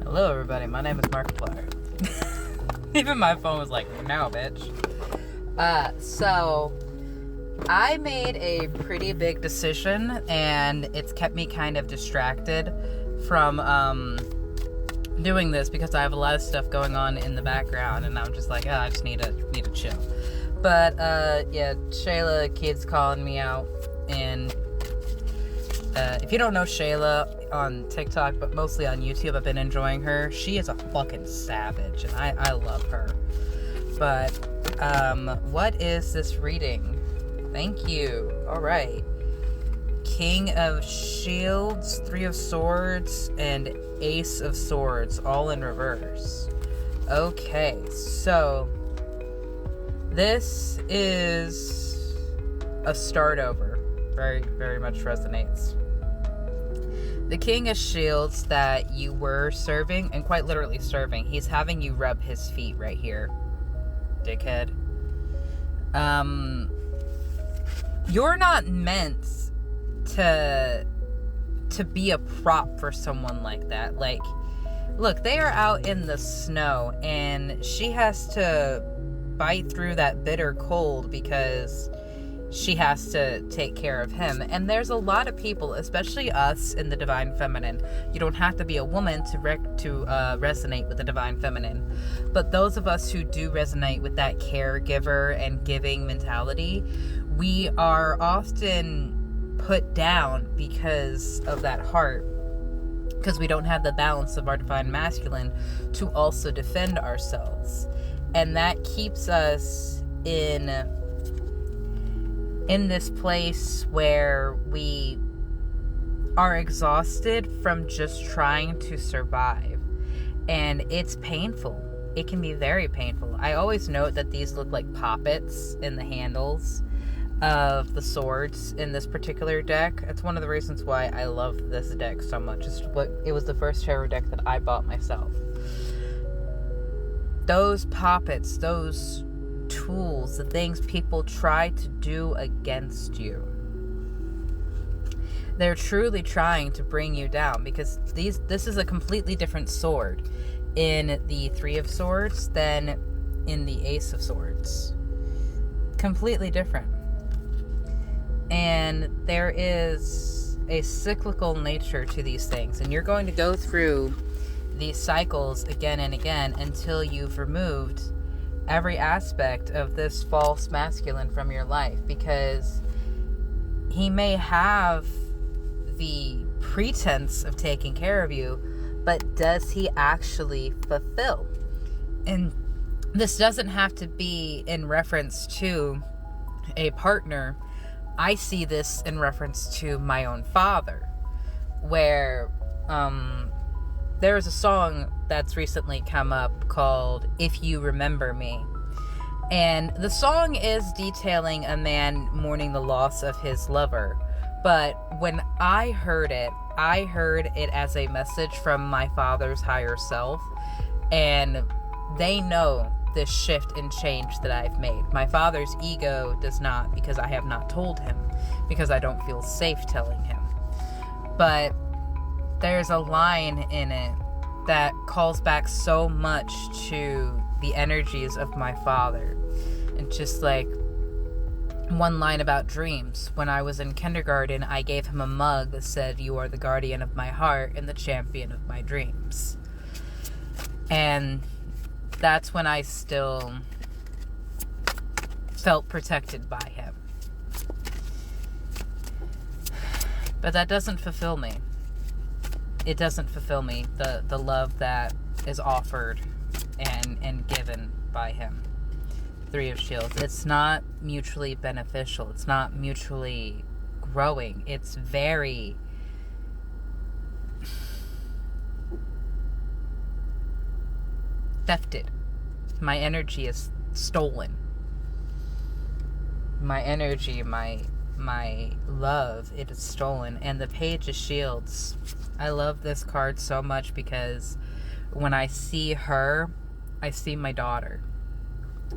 Hello, everybody. My name is Markiplier. Even my phone was like, no, bitch. So I made a pretty big decision, and it's kept me kind of distracted from doing this because I have a lot of stuff going on in the background, and I'm just like, I just need to chill. But yeah, Shayla keeps calling me out, and if you don't know Shayla on TikTok, but mostly on YouTube, I've been enjoying her. She is a fucking savage, and I love her. But what is this reading? Thank you. All right. King of Shields, Three of Swords, and Ace of Swords, all in reverse. Okay, so this is a start over. Very, very much resonates. The King of Shields that you were serving, and quite literally serving, he's having you rub his feet right here, dickhead. You're not meant to be a prop for someone like that. Like, look, they are out in the snow, and she has to bite through that bitter cold because she has to take care of him. And there's a lot of people, especially us in the Divine Feminine. You don't have to be a woman to resonate with the Divine Feminine. But those of us who do resonate with that caregiver and giving mentality, we are often put down because of that heart. Because we don't have the balance of our Divine Masculine to also defend ourselves. And that keeps us in this place where we are exhausted from just trying to survive. And it's painful. It can be very painful. I always note that these look like poppets in the handles of the swords in this particular deck. It's one of the reasons why I love this deck so much. It was the first tarot deck that I bought myself. Those poppets, those tools, the things people try to do against you, they're truly trying to bring you down, because this is a completely different sword in the Three of Swords than in the Ace of Swords. Completely different. And there is a cyclical nature to these things, and you're going to go through these cycles again and again until you've removed every aspect of this false masculine from your life, because he may have the pretense of taking care of you, but does he actually fulfill? And this doesn't have to be in reference to a partner. I see this in reference to my own father, where there is a song that's recently come up called If You Remember Me. And the song is detailing a man mourning the loss of his lover. But when I heard it as a message from my father's higher self. And they know this shift and change that I've made. My father's ego does not, because I have not told him, because I don't feel safe telling him. But there's a line in it that calls back so much to the energies of my father. And just like one line about dreams. When I was in kindergarten, I gave him a mug that said, "You are the guardian of my heart and the champion of my dreams." And that's when I still felt protected by him. But that doesn't fulfill me. It doesn't fulfill me, the love that is offered and given by him. Three of Shields. It's not mutually beneficial. It's not mutually growing. It's very thefted. My energy is stolen. My energy, my love, it is stolen. And the Page of Shields, I love this card so much because when I see her, I see my daughter,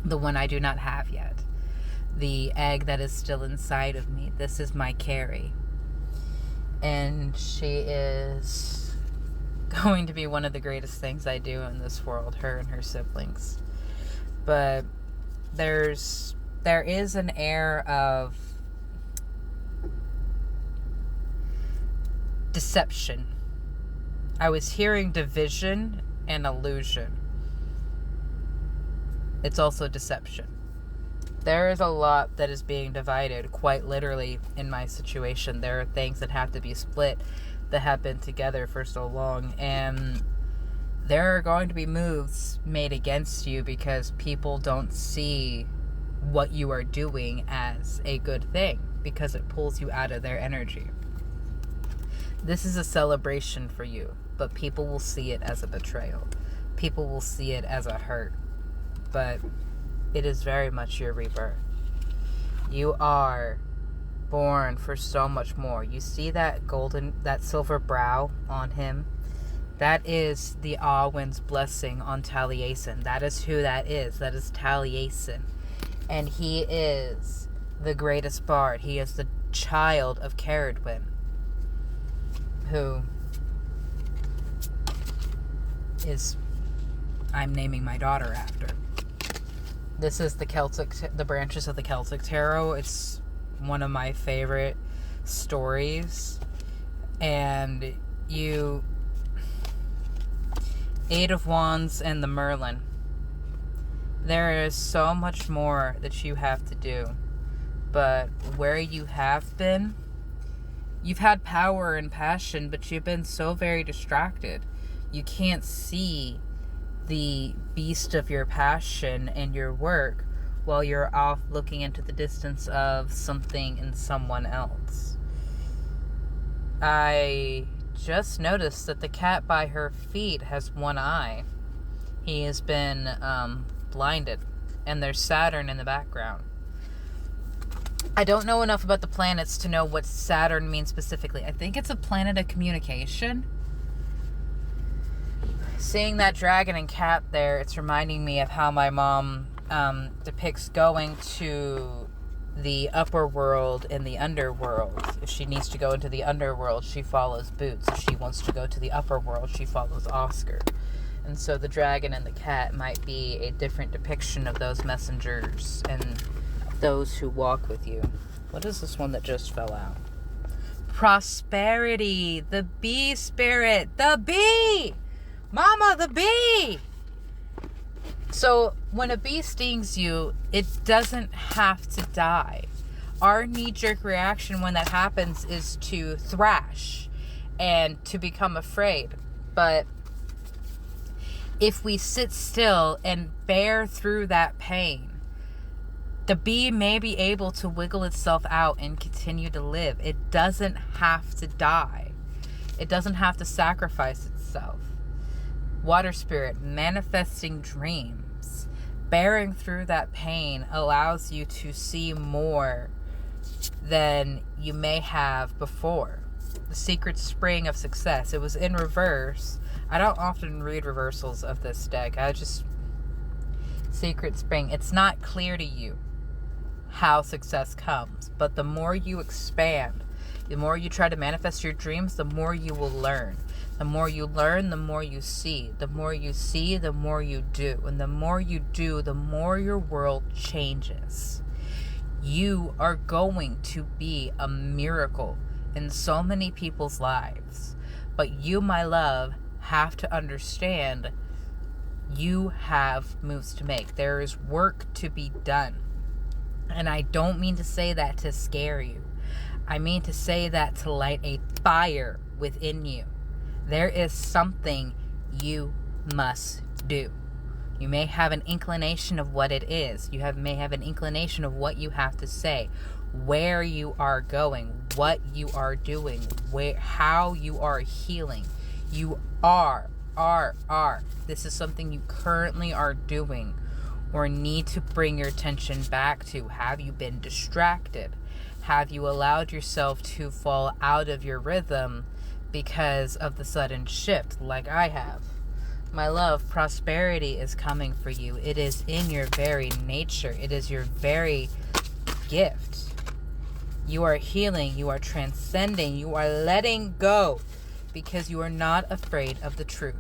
the one I do not have yet, the egg that is still inside of me. This is my Carrie, and she is going to be one of the greatest things I do in this world, her and her siblings. But there is an air of deception. I was hearing division and illusion. It's also deception. There is a lot that is being divided, quite literally, in my situation. There are things that have to be split that have been together for so long, and there are going to be moves made against you because people don't see what you are doing as a good thing, because it pulls you out of their energy. This is a celebration for you, but people will see it as a betrayal. People will see it as a hurt. But it is very much your rebirth. You are born for so much more. You see that silver brow on him? That is the Awin's blessing on Taliesin. That is who that is. That is Taliesin. And he is the greatest bard. He is the child of Caradwyn, who is I'm naming my daughter after. This is the branches of the Celtic Tarot. It's one of my favorite stories. And Eight of Wands and the Merlin. There is so much more that you have to do. But where you have been, you've had power and passion, but you've been so very distracted. You can't see the beast of your passion and your work while you're off looking into the distance of something and someone else. I just noticed that the cat by her feet has one eye. He has been blinded, and there's Saturn in the background. I don't know enough about the planets to know what Saturn means specifically. I think it's a planet of communication. Seeing that dragon and cat there, it's reminding me of how my mom depicts going to the upper world and the underworld. If she needs to go into the underworld, she follows Boots. If she wants to go to the upper world, she follows Oscar. And so the dragon and the cat might be a different depiction of those messengers and those who walk with you. What is this one that just fell out? Prosperity, the bee spirit, the bee! Mama, the bee! So, when a bee stings you, it doesn't have to die. Our knee-jerk reaction when that happens is to thrash and to become afraid. But if we sit still and bear through that pain, the bee may be able to wiggle itself out and continue to live. It doesn't have to die. It doesn't have to sacrifice itself. Water spirit, manifesting dreams. Bearing through that pain allows you to see more than you may have before. The secret spring of success. It was in reverse. I don't often read reversals of this deck. Secret spring. It's not clear to you how success comes, but the more you expand, the more you try to manifest your dreams, the more you will learn. The more you learn, the more you see. The more you see, the more you do. And the more you do, the more your world changes. You are going to be a miracle in so many people's lives. But you, my love, have to understand you have moves to make. There is work to be done. And I don't mean to say that to scare you. I mean to say that to light a fire within you. There is something you must do. You may have an inclination of what it is. You may have an inclination of what you have to say, where you are going, what you are doing, how you are healing. You are. This is something you currently are doing or need to bring your attention back to. Have you been distracted? Have you allowed yourself to fall out of your rhythm because of the sudden shift, like I have? My love, prosperity is coming for you. It is in your very nature. It is your very gift. You are healing. You are transcending. You are letting go. because you are not afraid of the truth.